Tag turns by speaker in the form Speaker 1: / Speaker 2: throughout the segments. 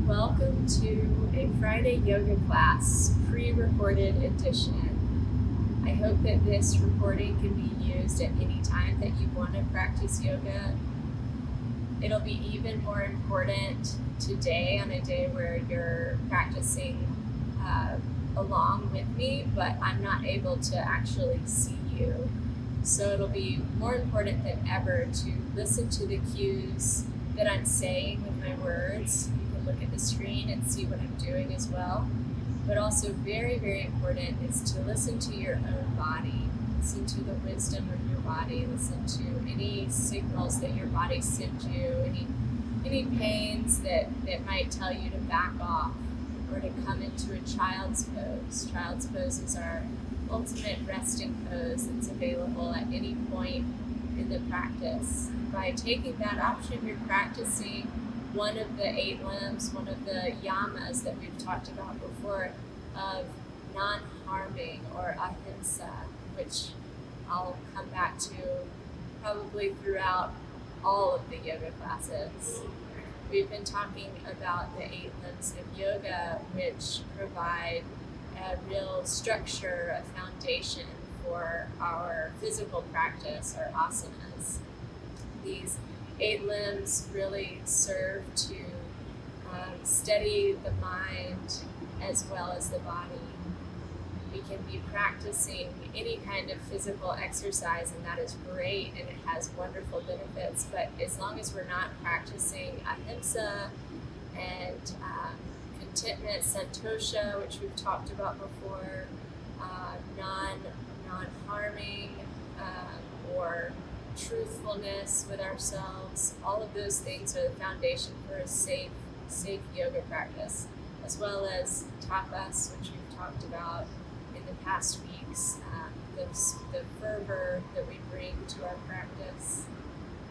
Speaker 1: Welcome to a Friday yoga class, pre-recorded edition. I hope that this recording can be used at any time that you want to practice yoga. It'll be even more important today on a day where you're practicing along with me, but I'm not able to actually see you. So it'll be more important than ever to listen to the cues that I'm saying with my words. Look at the screen and see what I'm doing as well. But also very, very important is to listen to your own body. Listen to the wisdom of your body. Listen to any signals that your body sends you, any pains that might tell you to back off or to come into a child's pose. Child's pose is our ultimate resting pose that's available at any point in the practice. By taking that option, you're practicing one of the 8 limbs, one of the yamas that we've talked about before, of non-harming or ahimsa, which I'll come back to probably throughout all of the yoga classes. We've been talking about the 8 limbs of yoga, which provide a real structure, a foundation for our physical practice, our asanas. These 8 limbs really serve to steady the mind as well as the body. We can be practicing any kind of physical exercise, and that is great, and it has wonderful benefits, but as long as we're not practicing ahimsa and contentment, santosha, which we've talked about before, non-harming, or truthfulness with ourselves, all of those things are the foundation for a safe yoga practice, as well as tapas, which we've talked about in the past weeks, the fervor that we bring to our practice.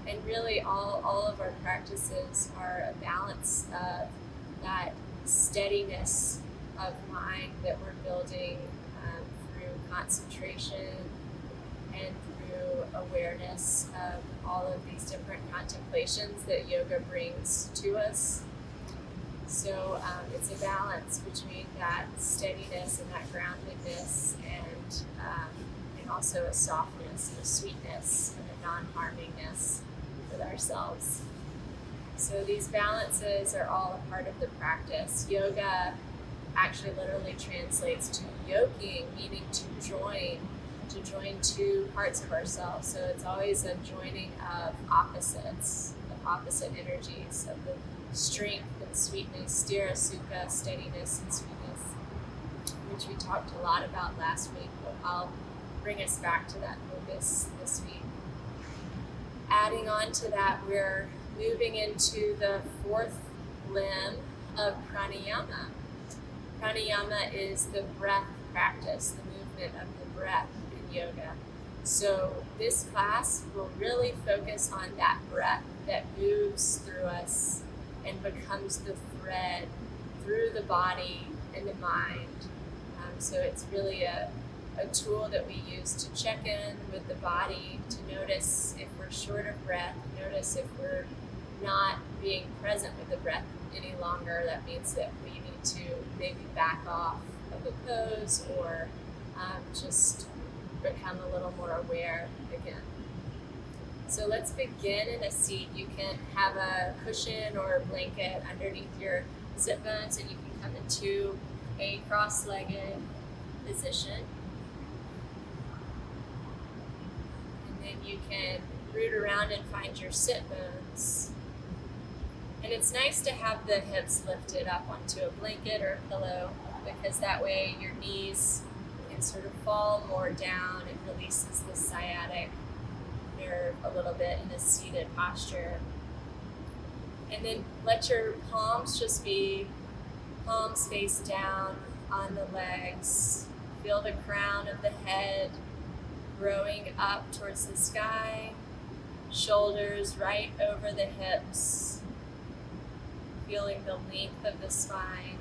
Speaker 1: And really all of our practices are a balance of that steadiness of mind that we're building through concentration and awareness of all of these different contemplations that yoga brings to us. So it's a balance between that steadiness and that groundedness and also a softness and a sweetness and a non-harmingness with ourselves. So these balances are all a part of the practice. Yoga actually literally translates to yoking, meaning to join 2 parts of ourselves. So it's always a joining of opposites, of opposite energies, of the strength and sweetness, sthira sukha, steadiness and sweetness, which we talked a lot about last week, but I'll bring us back to that focus this week. Adding on to that, we're moving into the 4th limb of pranayama. Pranayama is the breath practice, the movement of the breath in yoga. So this class will really focus on that breath that moves through us and becomes the thread through the body and the mind. So it's really a tool that we use to check in with the body, to notice if we're short of breath, notice if we're not being present with the breath any longer. That means that we need to maybe back off of the pose or just become a little more aware again. So let's begin in a seat. You can have a cushion or a blanket underneath your sit bones, and you can come into a cross-legged position. And then you can root around and find your sit bones. And it's nice to have the hips lifted up onto a blanket or a pillow, because that way your knees can sort of fall more down. It releases the sciatic nerve a little bit in a seated posture. And then let your palms just be palms face down on the legs. Feel the crown of the head growing up towards the sky, shoulders right over the hips, feeling the length of the spine.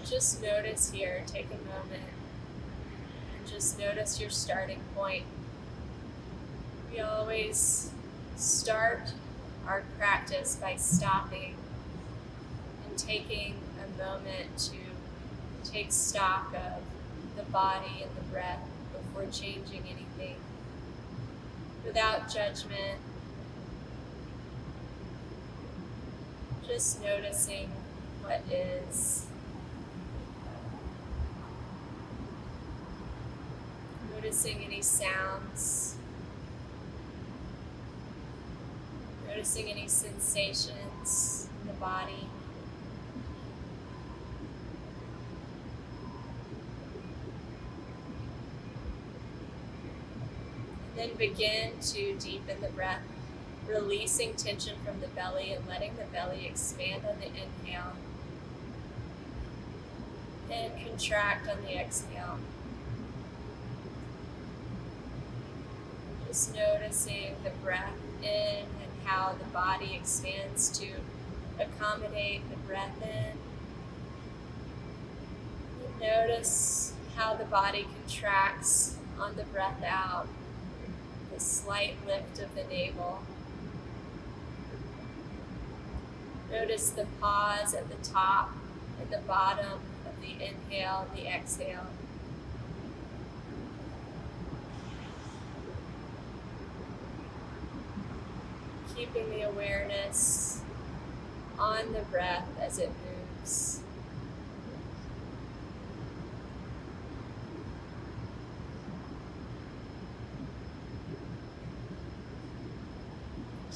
Speaker 1: Just notice here, take a moment, and just notice your starting point. We always start our practice by stopping and taking a moment to take stock of the body and the breath before changing anything, without judgment, just noticing what is. Noticing any sounds, noticing any sensations in the body. And then begin to deepen the breath, releasing tension from the belly and letting the belly expand on the inhale and contract on the exhale. Just noticing the breath in and how the body expands to accommodate the breath in. And notice how the body contracts on the breath out, the slight lift of the navel. Notice the pause at the top and the bottom of the inhale and the exhale. Keeping the awareness on the breath as it moves.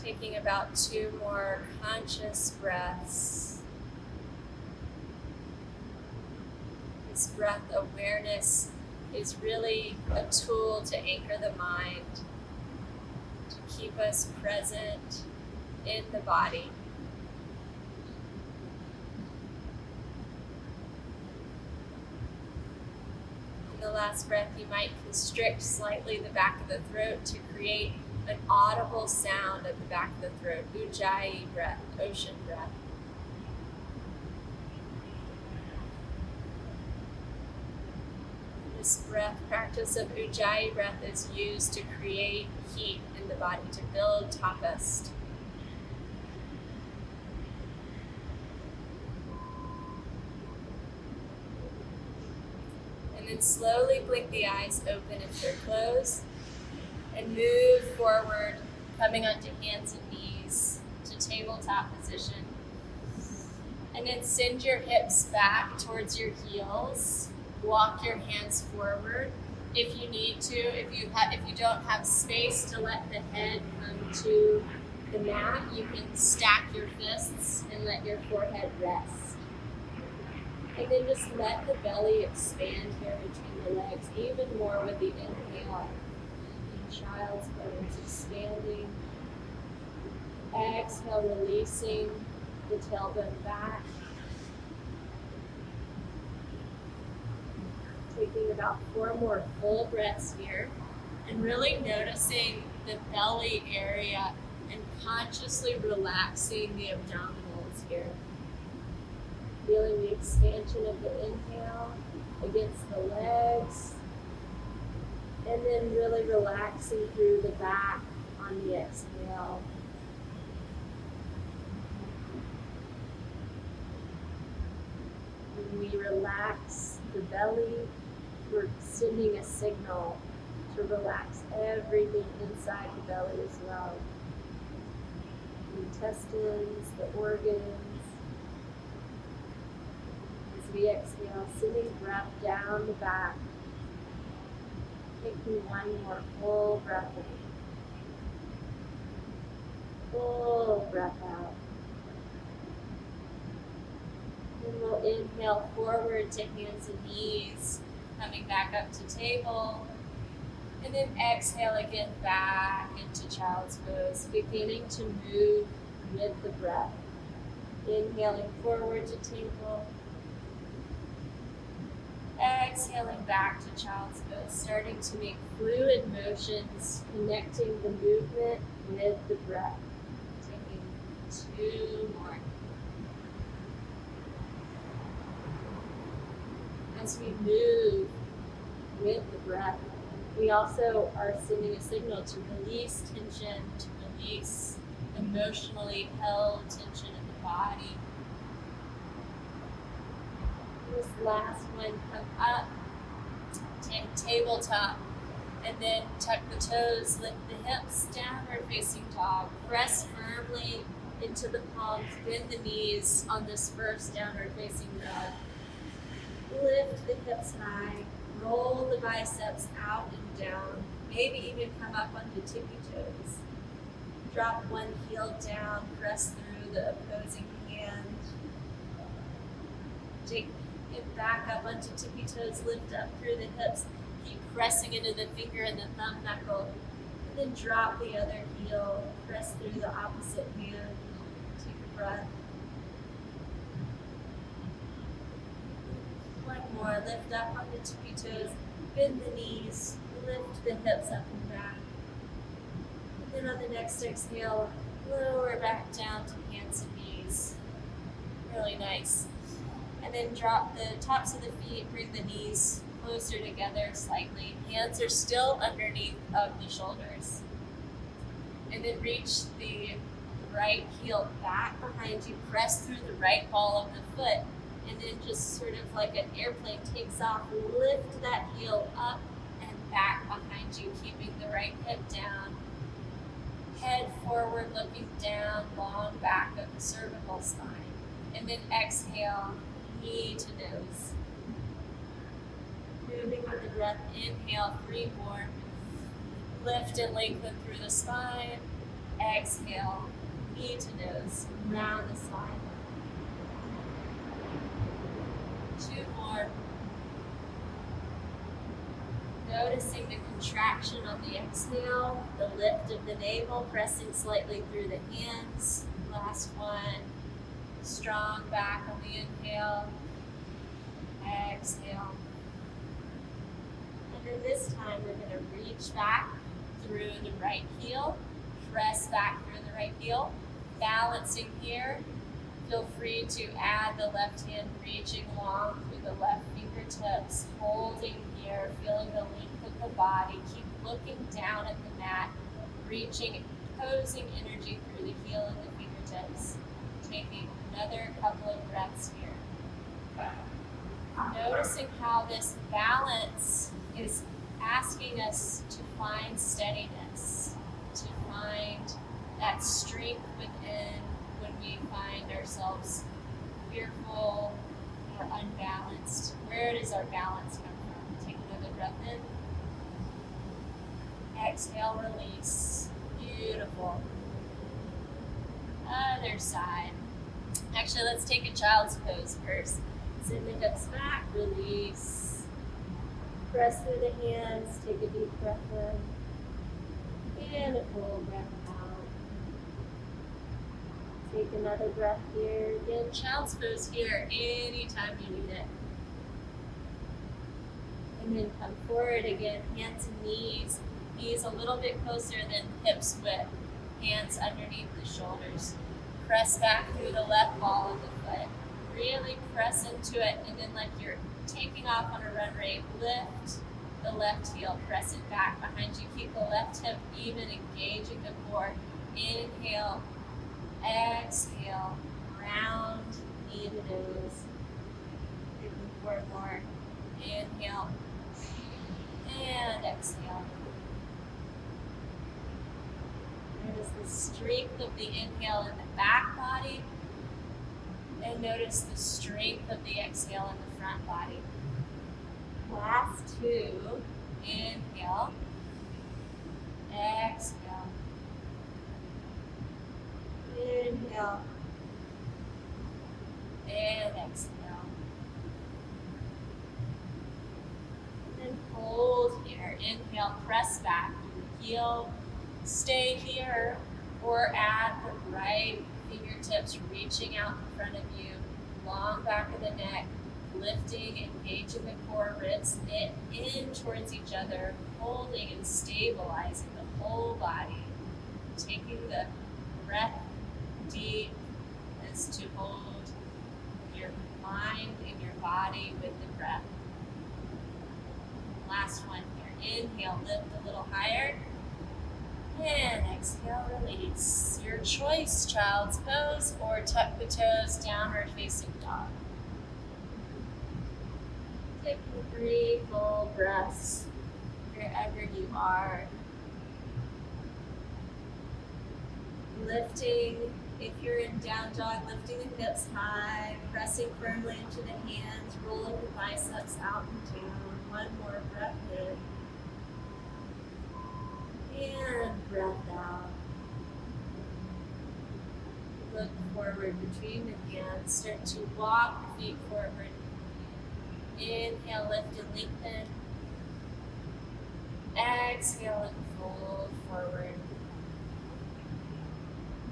Speaker 1: Taking about 2 more conscious breaths. This breath awareness is really a tool to anchor the mind, to keep us present in the body. In the last breath, you might constrict slightly the back of the throat to create an audible sound at the back of the throat, Ujjayi breath, ocean breath. This breath practice of Ujjayi breath is used to create heat in the body, to build tapas. And then slowly blink the eyes open if they're closed. And move forward, coming onto hands and knees to tabletop position. And then send your hips back towards your heels. Walk your hands forward if you need to. If you don't have space to let the head come to the mat, you can stack your fists and let your forehead rest. And then just let the belly expand here between the legs even more with the inhale. Child's pose, expanding. Exhale, releasing the tailbone back. Taking about 4 more full breaths here. And really noticing the belly area and consciously relaxing the abdominals here. Feeling the expansion of the inhale against the legs. And then really relaxing through the back on the exhale. When we relax the belly, we're sending a signal to relax everything inside the belly as well. The intestines, the organs. As we exhale, sending breath down the back. Taking 1 more full breath in. Full breath out. Then we'll inhale forward to hands and knees, coming back up to table. And then exhale again back into child's pose, beginning to move with the breath. Inhaling forward to table. Exhaling back to child's pose, starting to make fluid motions, connecting the movement with the breath. Taking 2 more. As we move with the breath, we also are sending a signal to release tension, to release emotionally held tension in the body. This last one, come up, take tabletop, and then tuck the toes, lift the hips, downward facing dog. Press firmly into the palms, bend the knees on this first downward facing dog. Lift the hips high, roll the biceps out and down, maybe even come up onto tippy toes. Drop one heel down, press through the opposing hand. Take it back up onto tippy toes, lift up through the hips, keep pressing into the finger and the thumb knuckle, and then drop the other heel, press through the opposite hand. Take a breath. One more, lift up on the tippy toes, bend the knees, lift the hips up and back. And then on the next exhale, lower back down to hands and knees. Really nice. And then drop the tops of the feet, bring the knees closer together slightly. Hands are still underneath of the shoulders. And then reach the right heel back behind you, press through the right ball of the foot, and then just sort of like an airplane takes off, lift that heel up and back behind you, keeping the right hip down. Head forward, looking down, long back of the cervical spine. And then exhale, knee to nose. Moving with the breath, inhale, 3 more. Lift and lengthen through the spine. Exhale, knee to nose, round the spine. 2 more. Noticing the contraction on the exhale, the lift of the navel, pressing slightly through the hands. Last one. Strong back on the inhale. Exhale. And then this time we're going to reach back through the right heel. Press back through the right heel. Balancing here. Feel free to add the left hand reaching long through the left fingertips. Holding here, feeling the length of the body. Keep looking down at the mat. Reaching, posing energy through the heel and the fingertips. Taking another couple of breaths here. Noticing how this balance is asking us to find steadiness, to find that strength within when we find ourselves fearful or unbalanced. Where does our balance come from? Take another breath in. Exhale, release. Beautiful. Other side. Actually, let's take a child's pose first. Send the hips back, release. Press through the hands, take a deep breath in. And a full breath out. Take another breath here. Again, child's pose here anytime you need it. And then come forward again, hands and knees. Knees a little bit closer than hips width. Hands underneath the shoulders. Press back through the left ball of the foot. Really press into it, and then like you're taking off on a run rate, lift the left heel, press it back behind you. Keep the left hip even, engaging the core. Inhale, exhale, round, knee to nose. 4 more. Inhale, and exhale. Notice the strength of the inhale in the back body, and notice the strength of the exhale in the front body. Last 2. Inhale, exhale, inhale, and exhale. And then hold here. Inhale, press back through the heel. Stay here, or add the right fingertips reaching out in front of you, long back of the neck, lifting, engaging the core, ribs knit in towards each other, holding and stabilizing the whole body. Taking the breath deep is to hold your mind and your body with the breath. Last one here. Inhale, lift a little higher. And exhale, release. Your choice, child's pose or tuck the toes, downward facing dog. Take 3 full breaths wherever you are. Lifting, if you're in down dog, lifting the hips high, pressing firmly into the hands, rolling the biceps out and down. One more breath in. And breath out. Look forward between the hands. Start to walk the feet forward. Inhale, lift and lengthen. Exhale and fold forward.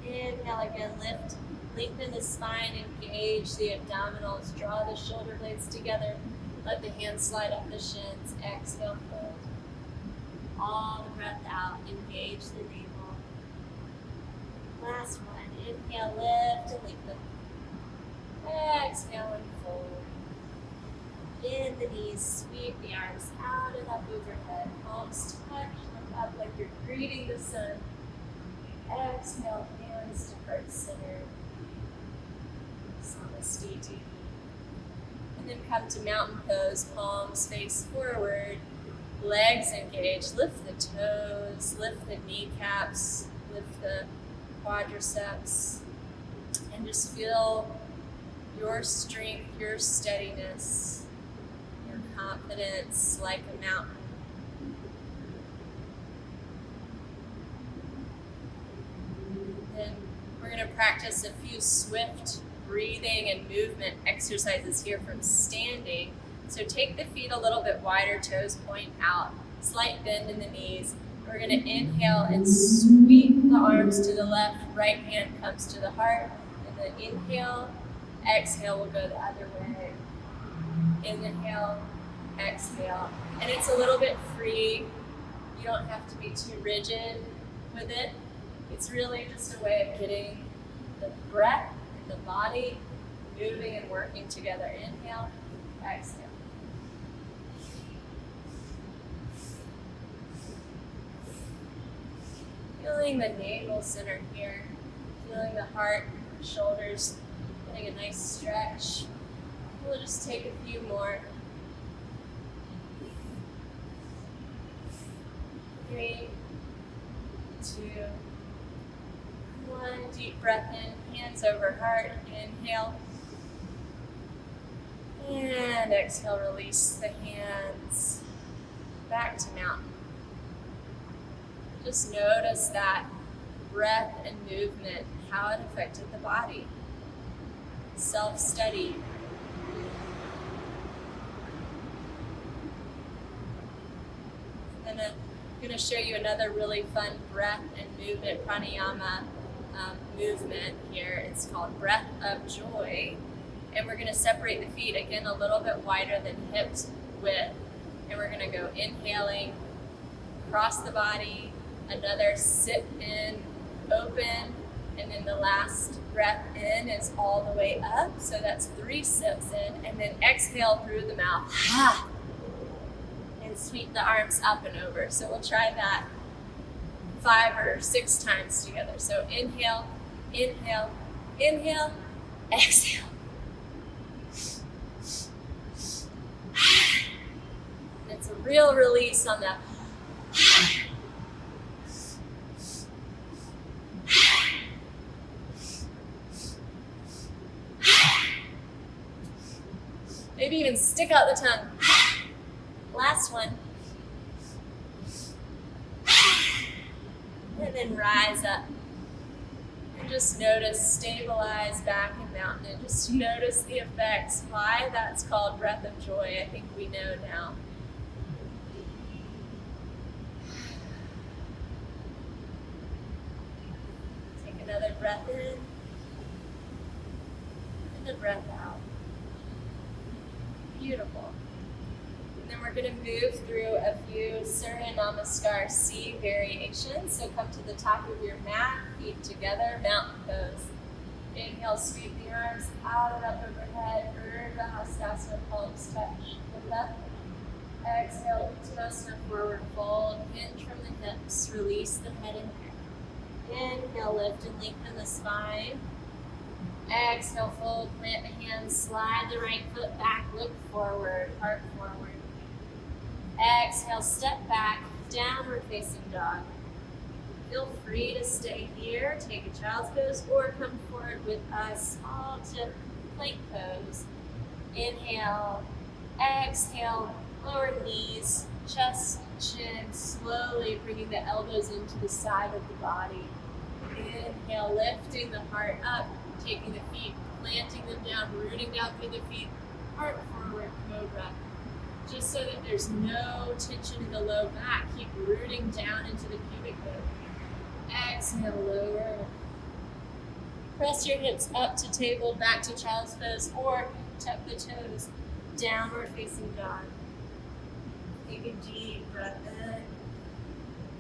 Speaker 1: Inhale again, lift, lengthen the spine, engage the abdominals, draw the shoulder blades together, let the hands slide up the shins, exhale, fold. All the breath out, engage the navel. Last one, inhale, lift and lengthen. Exhale and fold. Bend the knees, sweep the arms out and up overhead. Palms touch, look up like you're greeting the sun. Exhale, hands to heart center. Samastiti. And then come to mountain pose, palms face forward, legs engaged. Lift the toes, lift the kneecaps, lift the quadriceps, and just feel your strength, your steadiness, your confidence like a mountain. Then we're going to practice a few swift breathing and movement exercises here from standing. So take the feet a little bit wider, toes point out, slight bend in the knees. We're going to inhale and sweep the arms to the left, right hand comes to the heart, and then inhale, exhale, we'll go the other way. Inhale, exhale. And it's a little bit free. You don't have to be too rigid with it. It's really just a way of getting the breath and the body moving and working together. Inhale, exhale. Feeling the navel center here, feeling the heart, shoulders, getting a nice stretch. We'll just take a few more. 3, 2, 1. Deep breath in, hands over heart. Inhale. And exhale, release the hands back to mountain. Just notice that breath and movement, how it affected the body. Self-study. I'm going to show you another really fun breath and movement, pranayama movement here. It's called Breath of Joy. And we're going to separate the feet again a little bit wider than hips width. And we're going to go inhaling across the body, another sip in, open, and then the last breath in is all the way up. So that's 3 sips in, and then exhale through the mouth. And sweep the arms up and over. So we'll try that 5 or 6 times together. So inhale, inhale, inhale, exhale. And it's a real release on the maybe even stick out the tongue. Last one. And then rise up. And just notice, stabilize back in mountain, and just notice the effects. Why that's called breath of joy, I think we know now. Take another breath in, and a breath out. Beautiful. And then we're going to move through a few Surya Namaskar C variations. So come to the top of your mat, feet together, mountain pose. Inhale, sweep the arms out and up overhead. Urdhva Hastasana, palms touch. Lift up. Exhale, Uttanasana, forward fold, hinge from the hips, release the head and neck. Inhale, lift and lengthen the spine. Exhale, fold, plant the hands, slide the right foot back, look forward, heart forward. Exhale, step back, downward facing dog. Feel free to stay here, take a child's pose, or come forward with us all to plank pose. Inhale, exhale, lower knees, chest, chin, slowly bringing the elbows into the side of the body. Inhale, lifting the heart up, taking the feet, planting them down, rooting down through the feet, heart forward, cobra. Just so that there's no tension in the low back, keep rooting down into the pubic bone. Exhale, lower. Press your hips up to table, back to child's pose, or tuck the toes, downward facing dog. Take a deep breath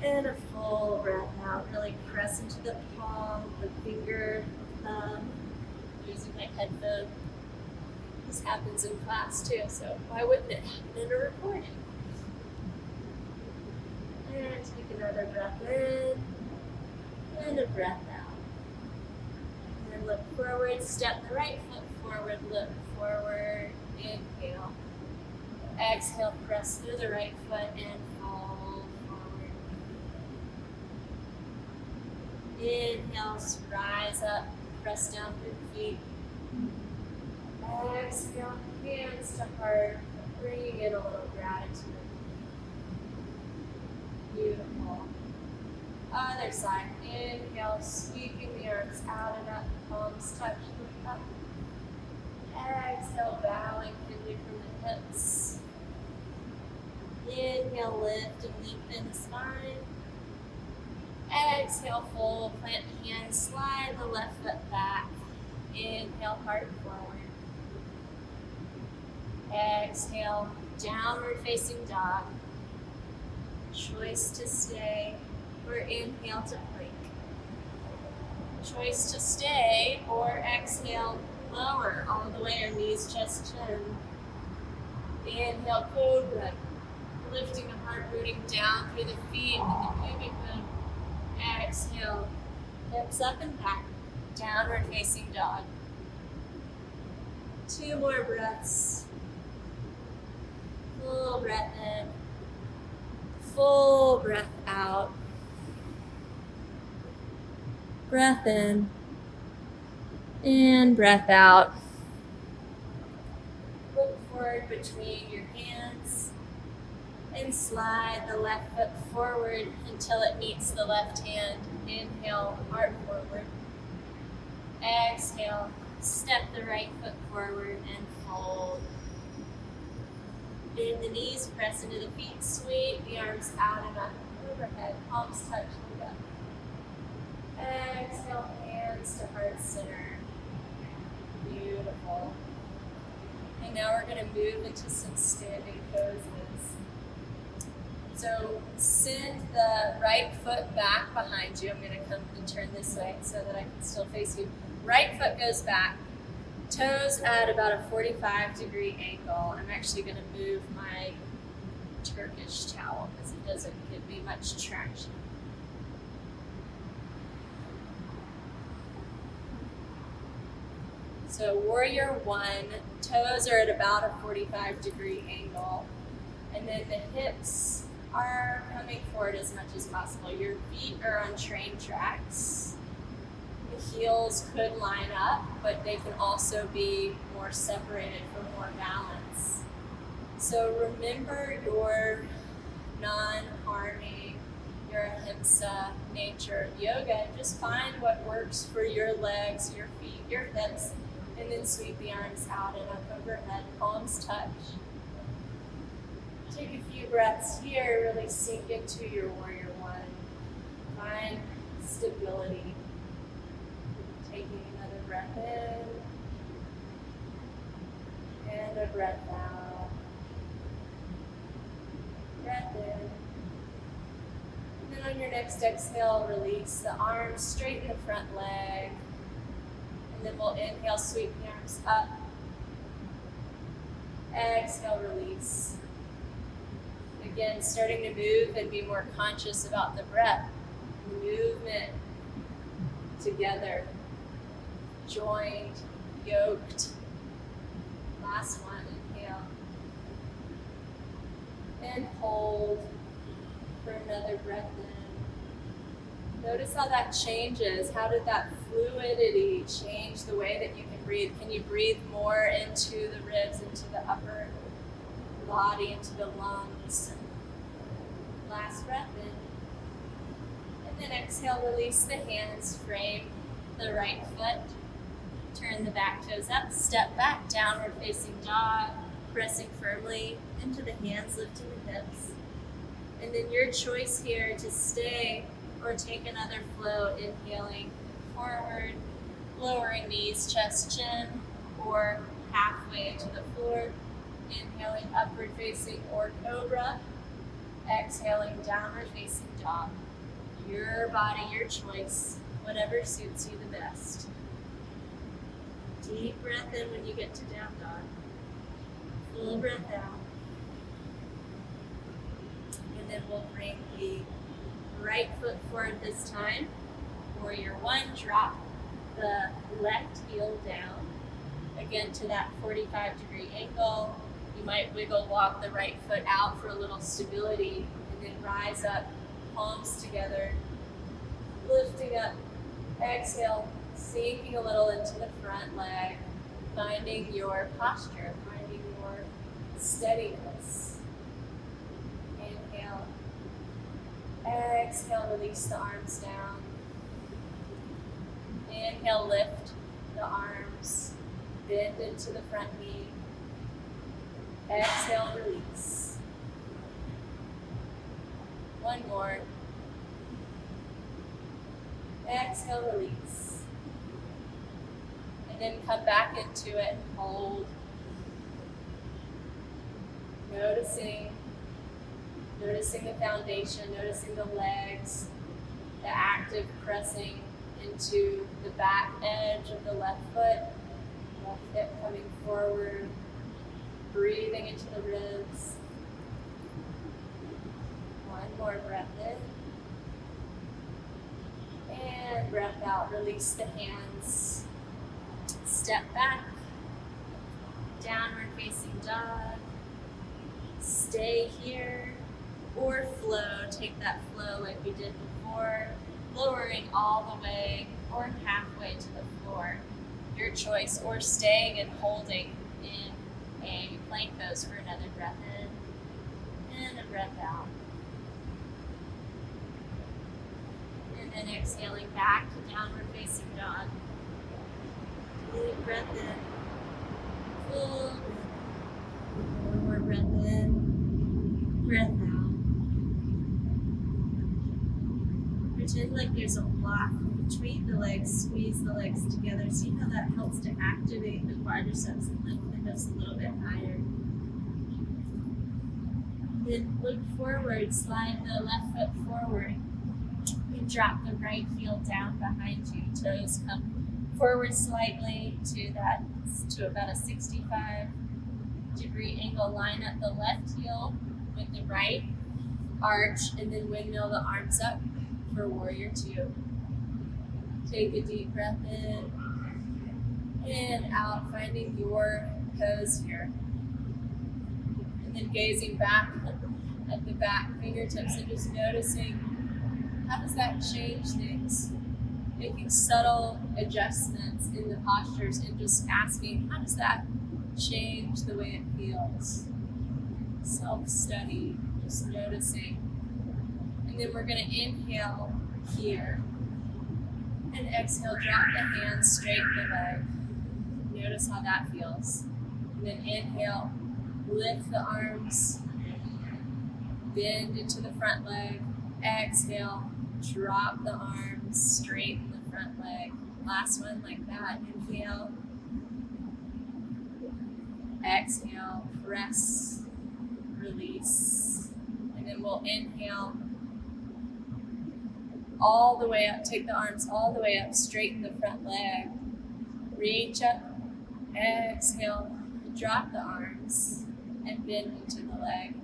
Speaker 1: in and a full breath out. Really press into the palm, the finger, thumb. Using my headphone. This happens in class too, so why wouldn't it happen in a recording? And take another breath in and a breath out. And then look forward, step the right foot forward, look forward, inhale. Exhale, press through the right foot and fold forward. Inhale, rise up, press down through the feet. Exhale, hands to heart, bringing in a little gratitude. Beautiful. Other side, inhale, sweeping the arms out and up, palms touch, look up. Exhale, bowing, bending from the hips. Inhale, lift and lengthen the spine. Exhale, fold, plant the hands, slide the left foot back. Inhale, heart forward. Exhale, downward facing dog. Choice to stay or inhale to plank. Choice to stay or exhale, lower all the way, our knees, chest, chin. Inhale, cobra. Lifting the heart, rooting down through the feet and the pubic bone. Exhale, hips up and back, downward facing dog. 2 more breaths. Full breath in, full breath out. Breath in and breath out. Look forward between your hands and slide the left foot forward until it meets the left hand. Inhale, heart forward. Exhale, step the right foot forward and fold. Bend the knees, press into the feet, sweep the arms out and up, overhead, palms touch, look up. Exhale, hands to heart center. Beautiful. And now we're going to move into some standing poses. So send the right foot back behind you. I'm going to come and turn this way so that I can still face you. Right foot goes back. Toes at about a 45-degree angle. I'm actually going to move my Turkish towel because it doesn't give me much traction. So warrior 1, toes are at about a 45-degree angle. And then the hips are coming forward as much as possible. Your feet are on train tracks. The heels could line up, but they can also be more separated for more balance. So remember your non-harming, your ahimsa nature of yoga, and just find what works for your legs, your feet, your hips, and then sweep the arms out and up overhead, palms touch. Take a few breaths here, really sink into your warrior 1. Find stability. Taking another breath in and a breath out. Breath in. And then on your next exhale, release the arms, straighten the front leg. And then we'll inhale, sweep the arms up. Exhale, release. Again, starting to move and be more conscious about the breath, movement together, joined, yoked. Last one, inhale. And hold for another breath in. Notice how that changes. How did that fluidity change the way that you can breathe? Can you breathe more into the ribs, into the upper body, into the lungs? Last breath in. And then exhale, release the hands, frame the right foot. Turn the back toes up, step back, downward facing dog, pressing firmly into the hands, lifting the hips. And then your choice here to stay or take another flow, inhaling forward, lowering knees, chest, chin, or halfway to the floor. Inhaling upward facing or cobra. Exhaling downward facing dog. Your body, your choice, whatever suits you the best. Deep breath in when you get to down dog. Full breath out. And then we'll bring the right foot forward this time. Warrior one, drop the left heel down. Again to that 45-degree angle. You might wiggle walk the right foot out for a little stability and then rise up, palms together, lifting up, exhale, sinking a little into the front leg, finding your posture, finding your steadiness. Inhale, exhale, release the arms down. Inhale, lift the arms, bend into the front knee. Exhale, release. One more. Exhale, release. And then come back into it and hold. Noticing the foundation, noticing the legs, the active pressing into the back edge of the left foot, left hip coming forward. Breathing into the ribs. One more breath in. And breath out. Release the hands. Step back. Downward facing dog. Stay here. Or flow. Take that flow like we did before. Lowering all the way or halfway to the floor. Your choice. Or staying and holding in a plank pose for another breath in and a breath out. And then exhaling back to downward facing dog. Deep breath in. Full breath. One more breath in. Breath out. Pretend like there's a block between the legs. Squeeze the legs together. See how that helps to activate the quadriceps and lift the hips a little bit higher. Then look forward, slide the left foot forward. And drop the right heel down behind you. Toes come forward slightly to about a 65-degree angle. Line up the left heel with the right. Arch and then windmill the arms up for warrior two. Take a deep breath in and out, finding your pose here. And then gazing back at the back fingertips and just noticing how does that change things. Making subtle adjustments in the postures and just asking how does that change the way it feels. Self-study, just noticing. And then we're going to inhale here. And exhale, drop the hands, straighten the leg. Notice how that feels. And then inhale, lift the arms, bend into the front leg. Exhale, drop the arms, straighten the front leg. Last one like that. Inhale. Exhale, press, release. And then we'll inhale all the way up, take the arms all the way up, straighten the front leg, reach up, exhale, drop the arms, and bend into the leg.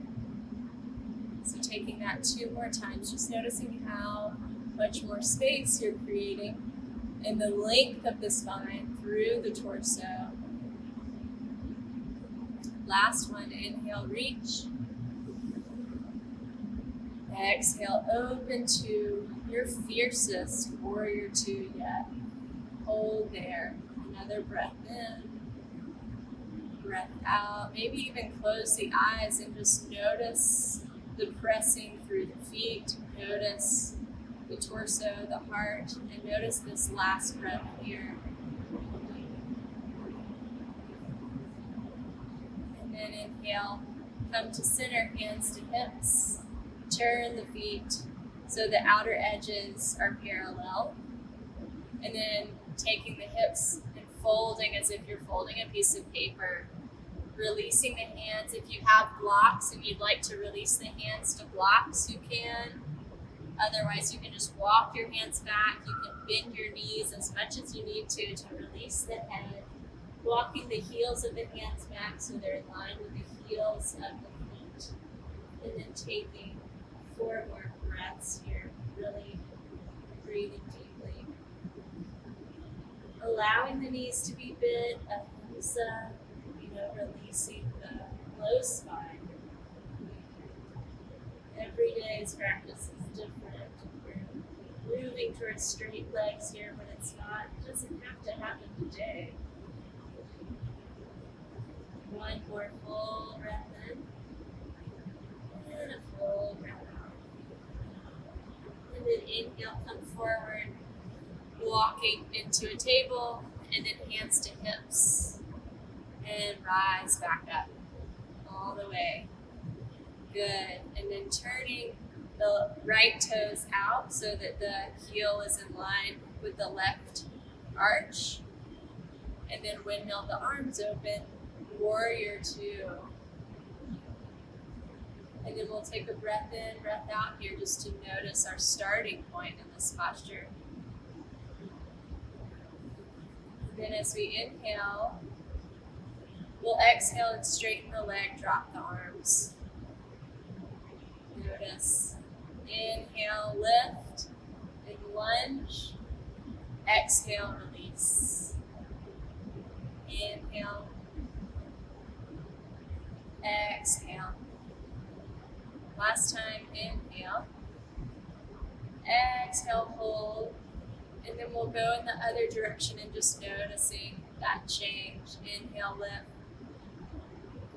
Speaker 1: So taking that 2 more times, just noticing how much more space you're creating in the length of the spine through the torso. Last one, inhale, reach. Exhale, open to your fiercest warrior 2 yet. Hold there. Another breath in. Breath out. Maybe even close the eyes and just notice the pressing through the feet. Notice the torso, the heart, and notice this last breath here. And then inhale, come to center, hands to hips. Turn the feet so the outer edges are parallel. And then taking the hips and folding as if you're folding a piece of paper. Releasing the hands. If you have blocks and you'd like to release the hands to blocks, you can. Otherwise, you can just walk your hands back. You can bend your knees as much as you need to release the head. Walking the heels of the hands back so they're in line with the heels of the feet. And then taking 4 more breaths here. Really breathing deeply. Allowing the knees to be bent. Ahimsa. Releasing the low spine. Every day's practice is different. We're moving towards straight legs here, but it doesn't have to happen today. 1 more full breath in, and a full breath out. And then inhale, come forward, walking into a table, and then hands to hips. And rise back up all the way. Good. And then turning the right toes out so that the heel is in line with the left arch. And then windmill the arms open, warrior 2. And then we'll take a breath in, breath out here just to notice our starting point in this posture. And then as we inhale, we'll exhale and straighten the leg, drop the arms. Notice. Inhale, lift, and lunge. Exhale, release. Inhale. Exhale. Last time, inhale. Exhale, hold. And then we'll go in the other direction and just noticing that change. Inhale, lift.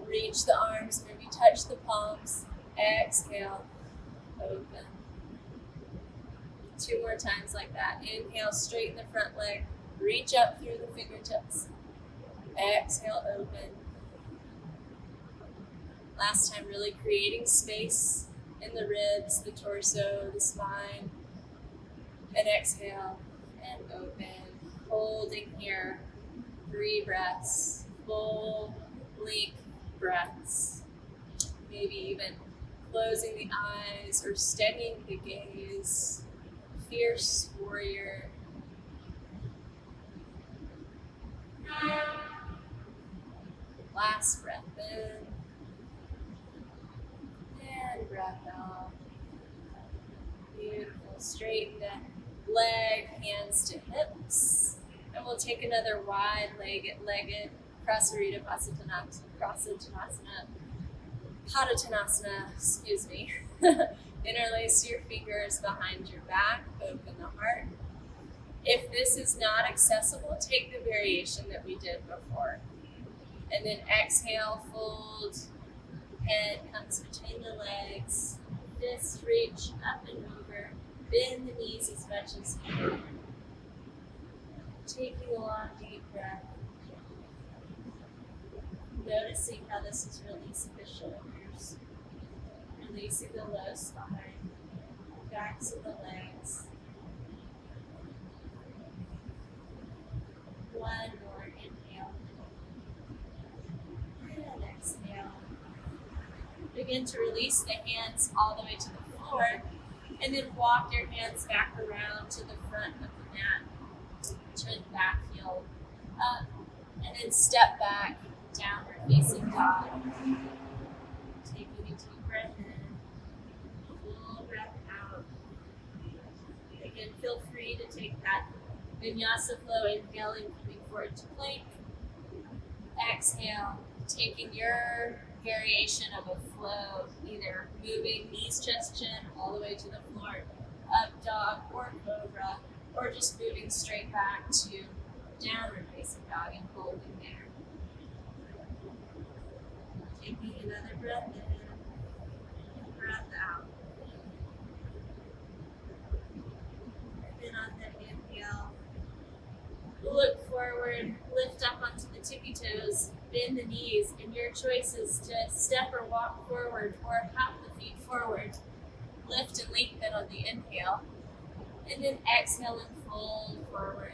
Speaker 1: Reach the arms, maybe touch the palms. Exhale, open. 2 more times like that. Inhale, straighten the front leg. Reach up through the fingertips. Exhale, open. Last time, really creating space in the ribs, the torso, the spine. And exhale and open. Holding here. 3 breaths. Full length breaths. Maybe even closing the eyes or steadying the gaze. Fierce warrior. Last breath in. And breath out. Beautiful. Straighten the leg, hands to hips. And we'll take another wide-legged Prasarita Padottanasana, excuse me. Interlace your fingers behind your back, open the heart. If this is not accessible, take the variation that we did before. And then exhale, fold, head comes between the legs, fist reach up and over, bend the knees as much as you can. Taking a long, deep breath. Noticing how this is releasing the shoulders, releasing the low spine, backs of the legs. 1 more inhale. And exhale. Begin to release the hands all the way to the floor, and then walk your hands back around to the front of the mat. Turn the back heel up, and then step back, downward facing dog. Taking a deep breath in, Again, feel free to take that Vinyasa flow, inhaling, coming forward to plank. Exhale, taking your variation of a flow, either moving knees, chest, chin, all the way to the floor, up dog or cobra, or just moving straight back to downward facing dog and holding there. Taking another breath in, breath out. And then on the inhale, look forward, lift up onto the tippy toes, bend the knees, and your choice is to step or walk forward or hop the feet forward. Lift and lengthen on the inhale, and then exhale and fold forward.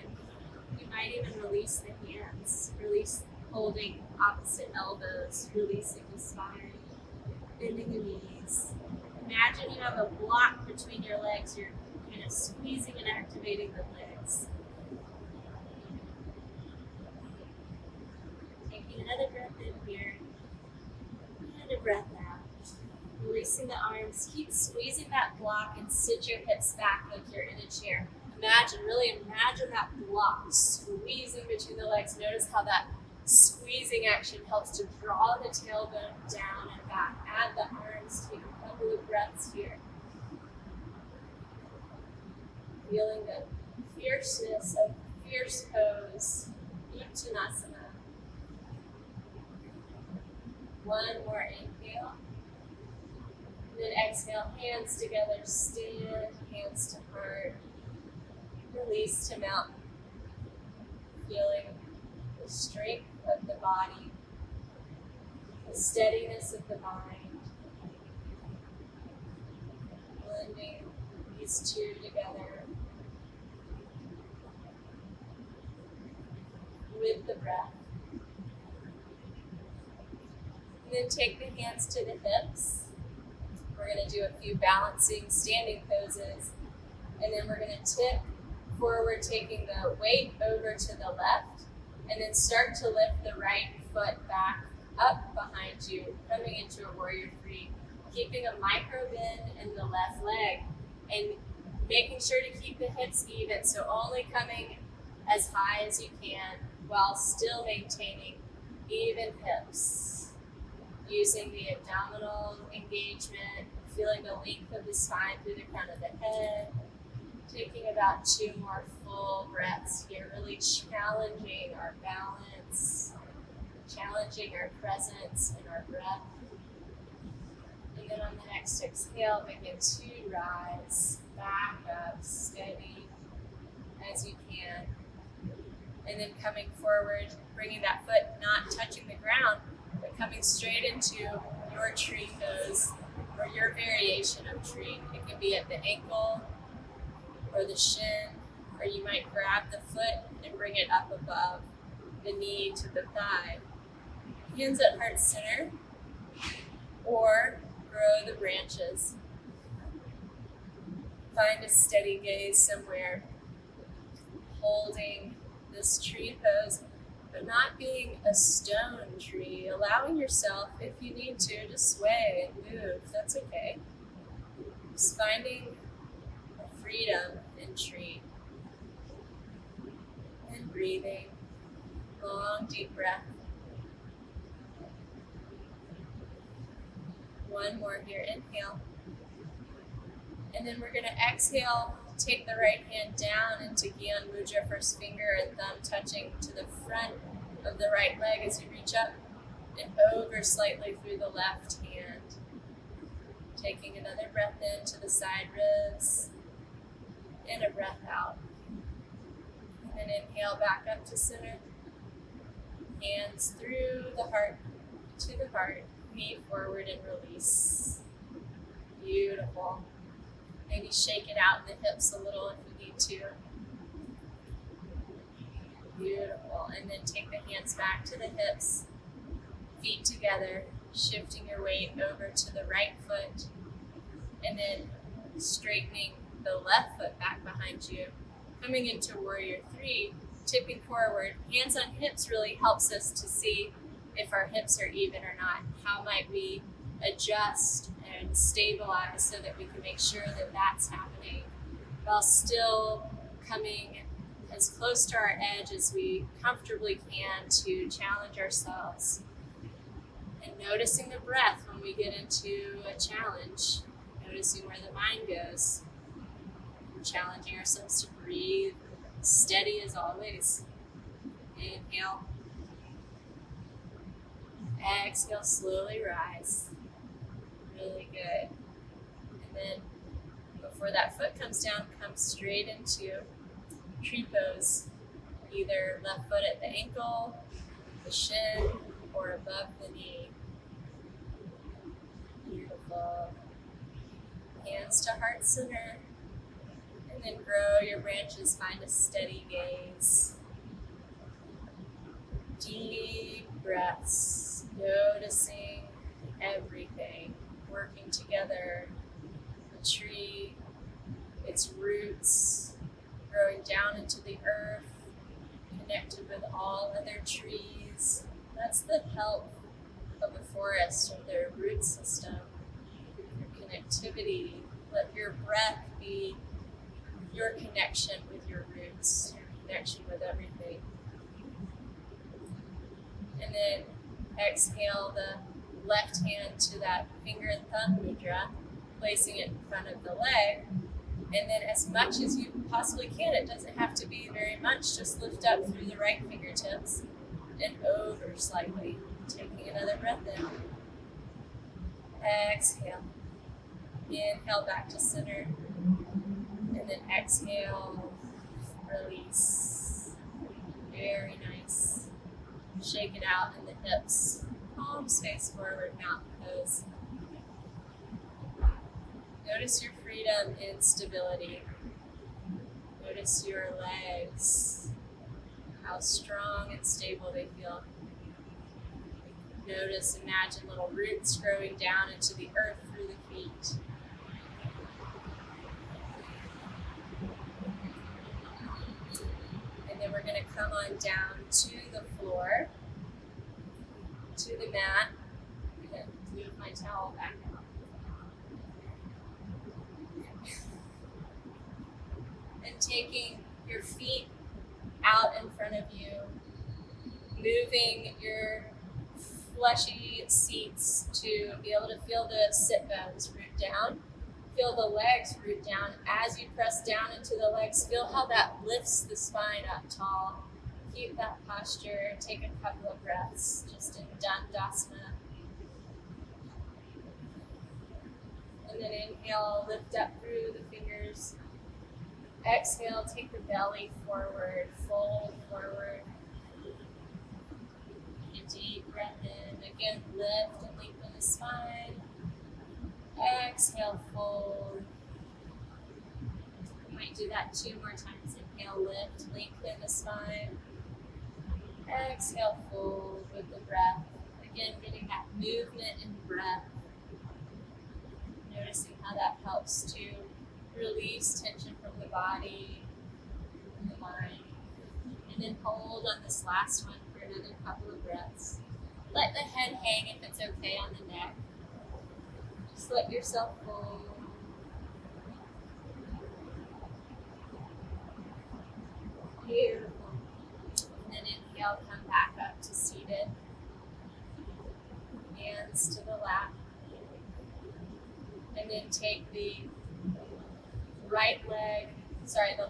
Speaker 1: You might even release the hands, release holding opposite elbows, releasing the spine, bending the knees. Imagine you have a block between your legs. You're kind of squeezing and activating the legs. Taking another breath in here, and a breath out. Releasing the arms, keep squeezing that block and sit your hips back like you're in a chair. Really imagine that block squeezing between the legs. Notice how that squeezing action helps to draw the tailbone down and back. Add the arms, take a couple of breaths here. Feeling the fierceness of fierce pose, Uttanasana. One more inhale. And then exhale, hands together, stand, hands to heart. Release to mountain. Feeling the strength of the body, the steadiness of the mind. Blending these two together with the breath. And then take the hands to the hips. We're going to do a few balancing standing poses, and then we're going to tip forward, taking the weight over to the left, and then start to lift the right foot back up behind you, coming into a warrior three, keeping a micro bend in the left leg, and making sure to keep the hips even, so only coming as high as you can while still maintaining even hips. Using the abdominal engagement, feeling the length of the spine through the crown of the head. Taking about 2 more full breaths here, really challenging our balance, challenging our presence and our breath. And then on the next exhale, begin to rise, back up, steady as you can. And then coming forward, bringing that foot not touching the ground, but coming straight into your tree pose or your variation of tree. It can be at the ankle or the shin, or you might grab the foot and bring it up above the knee to the thigh. Hands at heart center, or grow the branches. Find a steady gaze somewhere, holding this tree pose, but not being a stone tree, allowing yourself, if you need to sway and move, that's okay. Just finding freedom in tree. And breathing, long deep breath. One more here, inhale. And then we're going to exhale, take the right hand down into Gyan Mudra, first finger and thumb touching to the front of the right leg as you reach up and over slightly through the left hand. Taking another breath in to the side ribs and a breath out. And then inhale back up to center. Hands through the heart to the heart, knee forward and release. Beautiful. Maybe shake it out in the hips a little if you need to. Beautiful. And then take the hands back to the hips, feet together, shifting your weight over to the right foot, and then straightening the left foot back behind you. Coming into warrior three, tipping forward. Hands on hips really helps us to see if our hips are even or not. How might we adjust and stabilize so that we can make sure that that's happening. while still coming as close to our edge as we comfortably can to challenge ourselves. And noticing the breath when we get into a challenge, noticing where the mind goes, challenging ourselves to breathe steady as always. Inhale. Exhale, slowly rise. Really good. And then before that foot comes down, come straight into tree pose. Either left foot at the ankle, the shin, or above the knee. Beautiful. Hands to heart center. And then grow your branches, find a steady gaze. Deep breaths, noticing everything working together. The tree, its roots growing down into the earth, connected with all other trees. That's the help of a forest or their root system, your connectivity. Let your breath be your connection with your roots, your connection with everything. And then exhale the left hand to that finger and thumb mudra, placing it in front of the leg. And then as much as you possibly can, it doesn't have to be very much, just lift up through the right fingertips and over slightly. Taking another breath in. Exhale. Inhale back to center. And then exhale, release. Very nice. Shake it out in the hips. Palms face forward, mountain pose. Notice your freedom in stability. Notice your legs, how strong and stable they feel. Notice, imagine little roots growing down into the earth through the feet. And then we're going to come on down to the floor, to the mat. I'm going to move my towel back out. And taking your feet out in front of you, moving your fleshy seats to be able to feel the sit bones root down. Feel the legs root down. As you press down into the legs, feel how that lifts the spine up tall. Keep that posture. Take a couple of breaths just in Dandasana. And then inhale, lift up through the fingers. Exhale, take the belly forward, fold forward. A deep breath in. Again, lift and lengthen the spine. Exhale, fold. You might do that 2 more times. Inhale, lift, lengthen the spine. Exhale, fold with the breath. Again, getting that movement and breath. Noticing how that helps to release tension from the body and the mind. And then hold on this last one for another couple of breaths. Let the head hang if it's okay on the neck. Just let yourself fold. Beautiful. And then inhale, come back up to seated. Hands to the lap. And then take the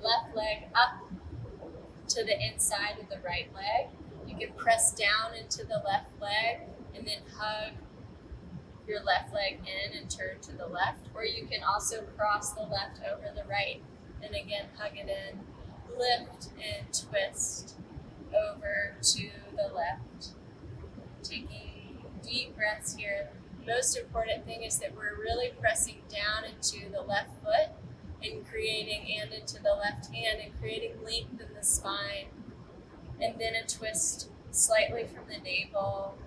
Speaker 1: left leg up to the inside of the right leg. You can press down into the left leg and then hug your left leg in and turn to the left. Or you can also cross the left over the right and again hug it in, lift and twist over to the left. Taking deep breaths here. Most important thing is that we're really pressing down into the left foot and creating, and into the left hand and creating length in the spine. And then a twist slightly from the navel,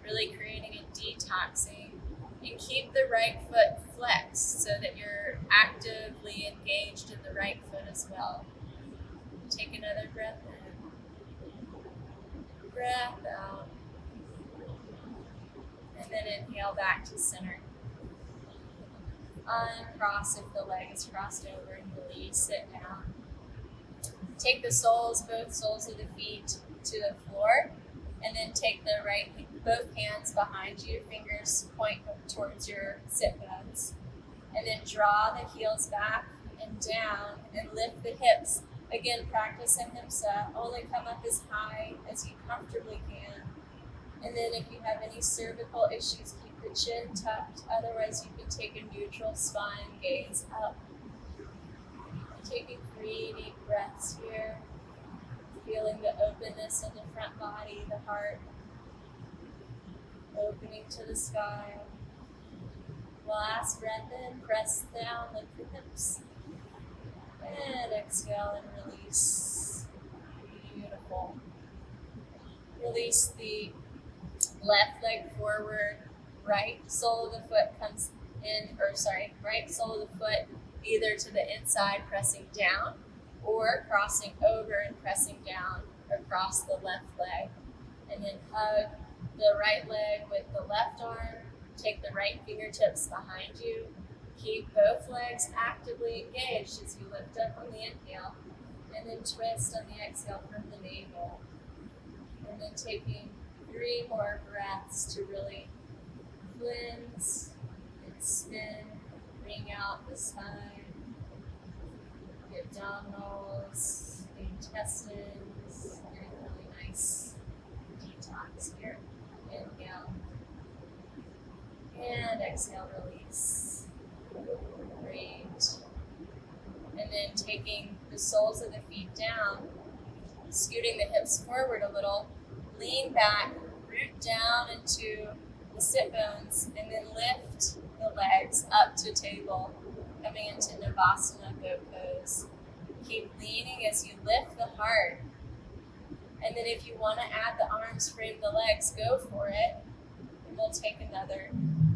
Speaker 1: really creating a detoxing. And keep the right foot flexed so that you're actively engaged in the right foot as well. Take another breath in. Breath out. And then inhale back to center. Uncross if the leg is crossed over and release. Sit down. Take the soles, both soles of the feet to the floor, and then take both hands behind you, fingers point towards your sit bones, and then draw the heels back and down and lift the hips. Again, practice ahimsa. Only come up as high as you comfortably can. And then if you have any cervical issues, keep the chin tucked. Otherwise, you can take a neutral spine, gaze up. Taking 3 deep breaths here. Feeling the openness of the front body, the heart. Opening to the sky. Last breath in, press down, lift the hips. And exhale and release. Beautiful. Release the left leg forward, right sole of the foot comes in, right sole of the foot either to the inside, pressing down, or crossing over and pressing down across the left leg. And then hug the right leg with the left arm, take the right fingertips behind you. Keep both legs actively engaged as you lift up on the inhale, and then twist on the exhale from the navel. And then taking 3 more breaths to really cleanse and spin, bring out the spine, the abdominals, the intestines, and a really nice detox here. Inhale and exhale, release. Great. And then taking the soles of the feet down, scooting the hips forward a little, lean back, root down into the sit bones, and then lift the legs up to table, coming into Navasana goat pose. Keep leaning as you lift the heart. And then if you want to add the arms, frame the legs, go for it. And we'll take another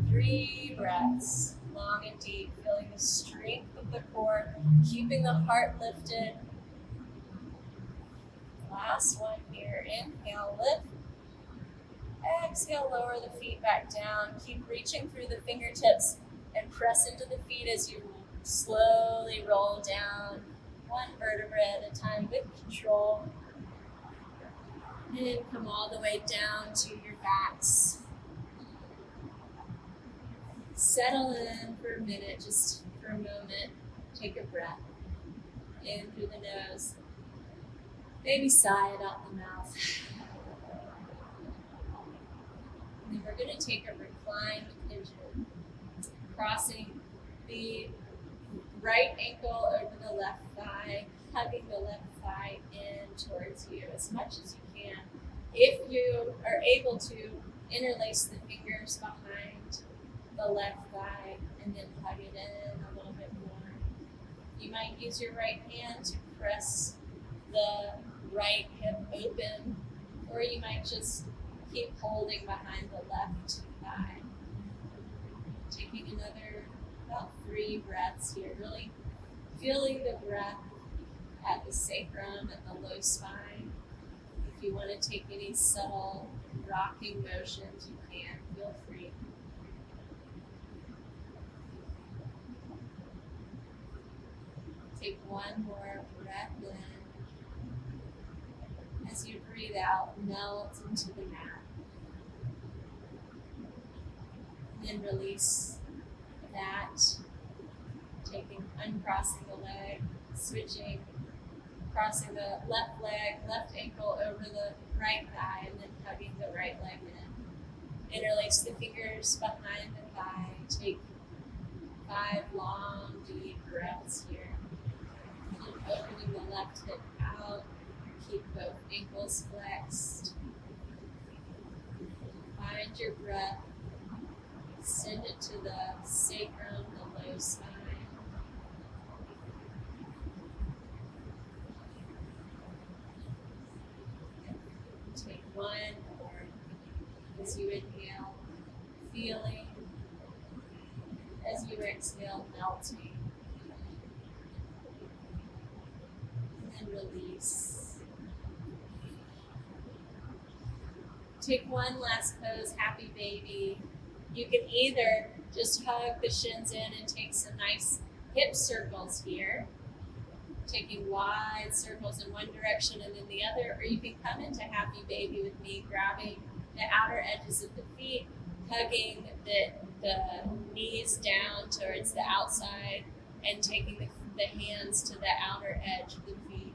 Speaker 1: 3 breaths, long and deep, feeling the strength of the core, keeping the heart lifted. Last one here. Inhale, lift. Exhale, lower the feet back down. Keep reaching through the fingertips and press into the feet as you slowly roll down, 1 vertebra at a time with control. And come all the way down to your backs. Settle in for a minute, just for a moment. Take a breath in through the nose. Maybe sigh it out the mouth. And then we're going to take a reclined pigeon, crossing the right ankle over the left thigh, hugging the left thigh in towards you as much as you can. If you are able to, interlace the fingers behind the left thigh and then hug it in a little bit more. You might use your right hand to press the right hip open, or you might just keep holding behind the left thigh. Taking another about 3 breaths here, really feeling the breath at the sacrum, at the low spine. If you want to take any subtle rocking motions, you can, feel free. Take 1 more breath in. As you breathe out, melt into the mat. Then release that, uncrossing the leg, switching, crossing the left leg, left ankle over the right thigh, and then hugging the right leg in. Interlace the fingers behind the thigh. Take 5 long, deep breaths here. And opening the left hip out. Keep both ankles flexed. Find your breath. Send it to the sacrum, the low spine. Take 1 more as you inhale, feeling. As you exhale, melting. And then release. Take 1 last pose, happy baby. You can either Just hug the shins in and take some nice hip circles here. Taking wide circles in one direction and then the other, or you can come into happy baby with me, grabbing the outer edges of the feet, hugging the knees down towards the outside, and taking the hands to the outer edge of the feet,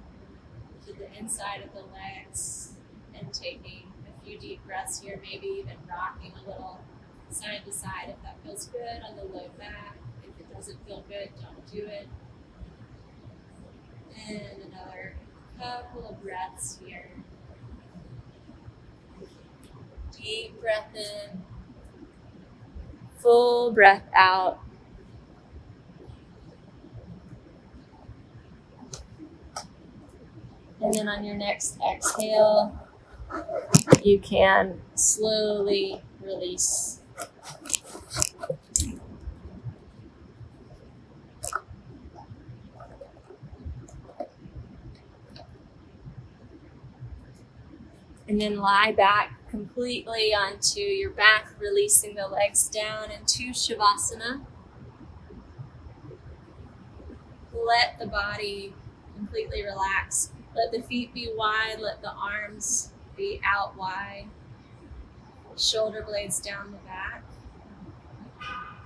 Speaker 1: to the inside of the legs, and taking a few deep breaths here, maybe even rocking a little side to side if that feels good on the low back. If it doesn't feel good, don't do it. And another couple of breaths here. Deep breath in, full breath out. And then on your next exhale, you can slowly release. And then lie back completely onto your back, releasing the legs down into Shavasana. Let the body completely relax. Let the feet be wide, let the arms be out wide. Shoulder blades down the back.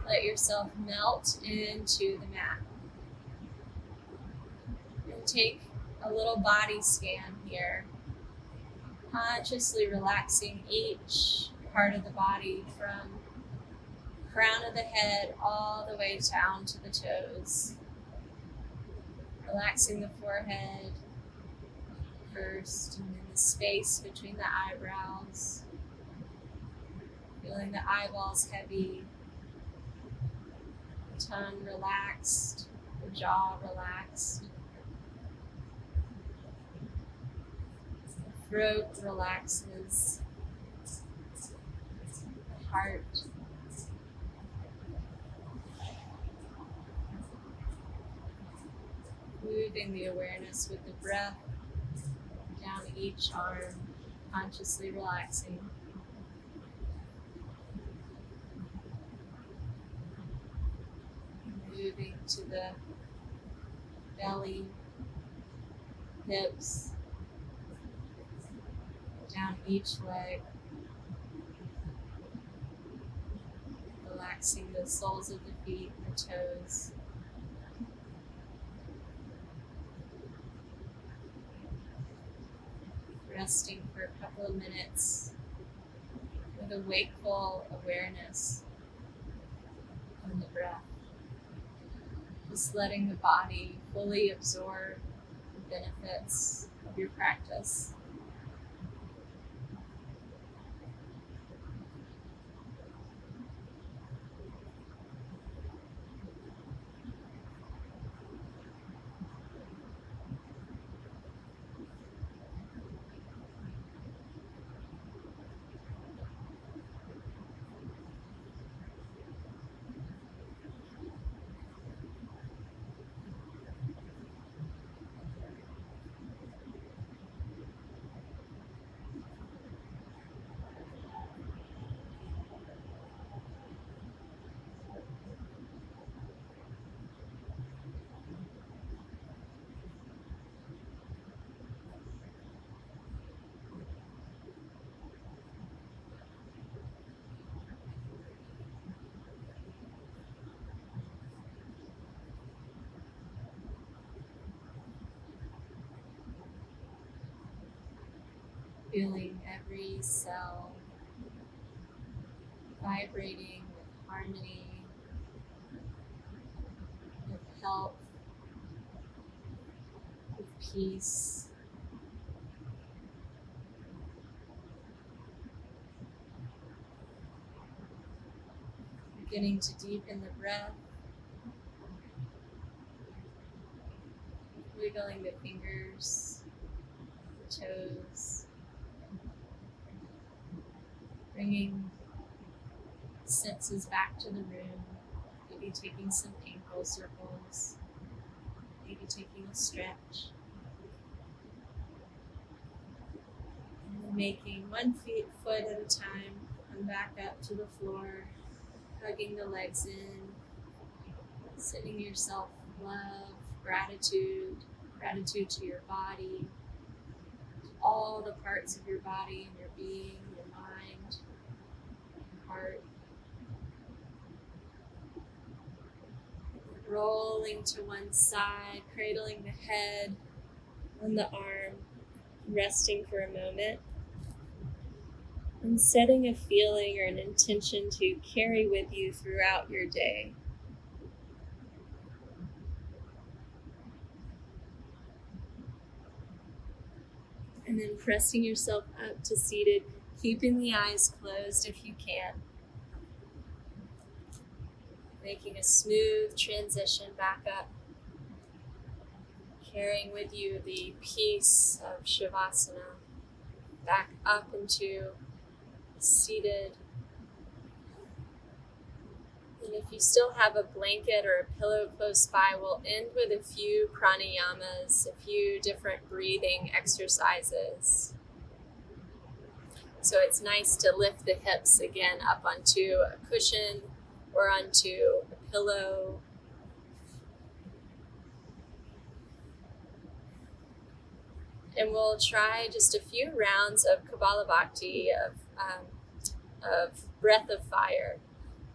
Speaker 1: Let yourself melt into the mat. And take a little body scan here. Consciously relaxing each part of the body from crown of the head all the way down to the toes. Relaxing the forehead first, and then the space between the eyebrows. Feeling the eyeballs heavy, the tongue relaxed, the jaw relaxed. Throat relaxes, the heart. Moving the awareness with the breath down each arm, consciously relaxing. Moving to the belly, hips, down each leg, relaxing the soles of the feet, the toes. Resting for a couple of minutes with a wakeful awareness on the breath. Just letting the body fully absorb the benefits of your practice. Feeling every cell vibrating with harmony, with health, with peace. Beginning to deepen the breath, wiggling the fingers, the toes. Bringing senses back to the room, maybe taking some ankle circles, maybe taking a stretch. And then making 1 foot at a time, come back up to the floor, Hugging the legs in, sending yourself love, gratitude to your body, all the parts of your body and your being, your mind, your heart. Rolling to one side, cradling the head on the arm, resting for a moment, and setting a feeling or an intention to carry with you throughout your day. And then pressing yourself up to seated, keeping the eyes closed if you can. Making a smooth transition back up. Carrying with you the peace of Shavasana back up into seated. And if you still have a blanket or a pillow close by, we'll end with a few pranayamas, a few different breathing exercises. So it's nice to lift the hips again up onto a cushion or onto a pillow. And we'll try just a few rounds of Kapalabhati, of breath of fire.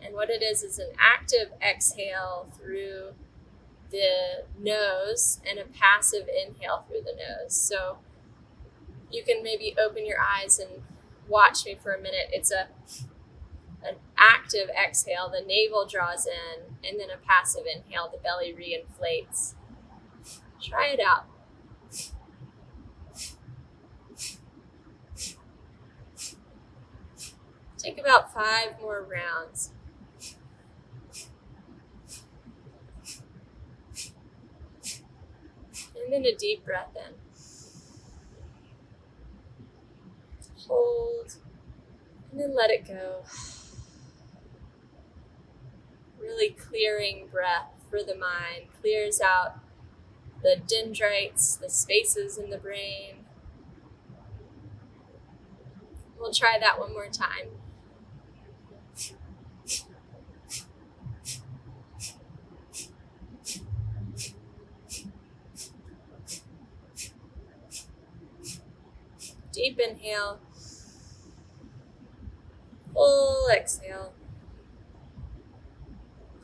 Speaker 1: And what it is an active exhale through the nose and a passive inhale through the nose. So you can maybe open your eyes and watch me for a minute. It's an active exhale, the navel draws in, and then a passive inhale, the belly reinflates. Try it out. Take about 5 more rounds. And then a deep breath in. Hold, and then let it go. Really clearing breath for the mind. Clears out the dendrites, the spaces in the brain. We'll try that one more time. Deep inhale, full exhale,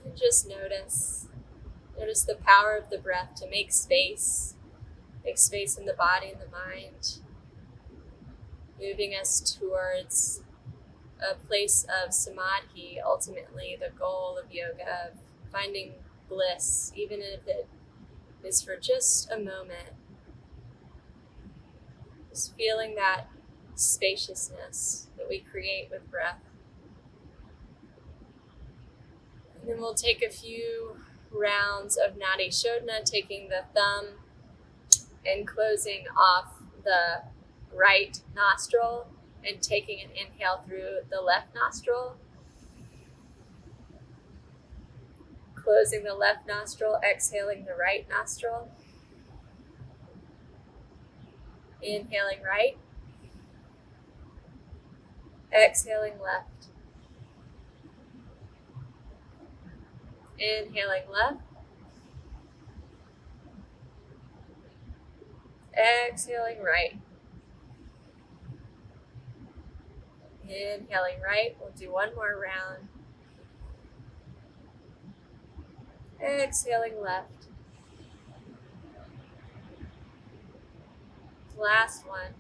Speaker 1: and just notice the power of the breath to make space in the body and the mind, moving us towards a place of samadhi, ultimately the goal of yoga, of finding bliss, even if it is for just a moment. Just feeling that spaciousness that we create with breath. And then we'll take a few rounds of Nadi Shodhana, taking the thumb and closing off the right nostril and taking an inhale through the left nostril. Closing the left nostril, exhaling the right nostril. Inhaling right, exhaling left, inhaling left, exhaling right, inhaling right. We'll do one more round, exhaling left. Last one.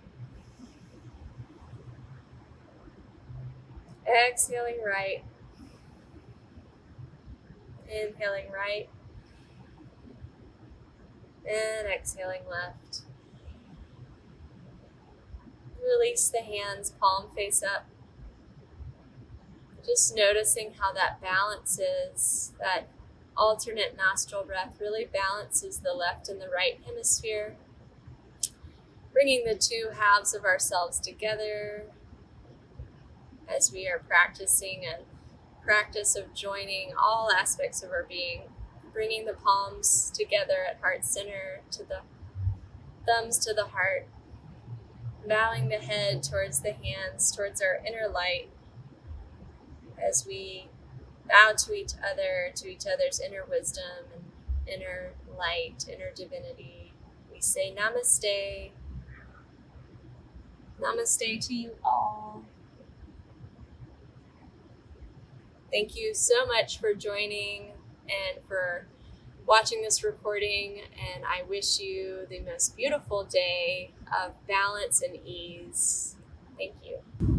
Speaker 1: Exhaling right. Inhaling right. And exhaling left. Release the hands, palm face up. Just noticing how that balances, that alternate nostril breath really balances the left and the right hemisphere. Bringing the two halves of ourselves together as we are practicing a practice of joining all aspects of our being, bringing the palms together at heart center, to the thumbs to the heart, bowing the head towards the hands, towards our inner light as we bow to each other's inner wisdom and inner light, inner divinity. We say namaste. Namaste to you all. Thank you so much for joining and for watching this recording, and I wish you the most beautiful day of balance and ease. Thank you.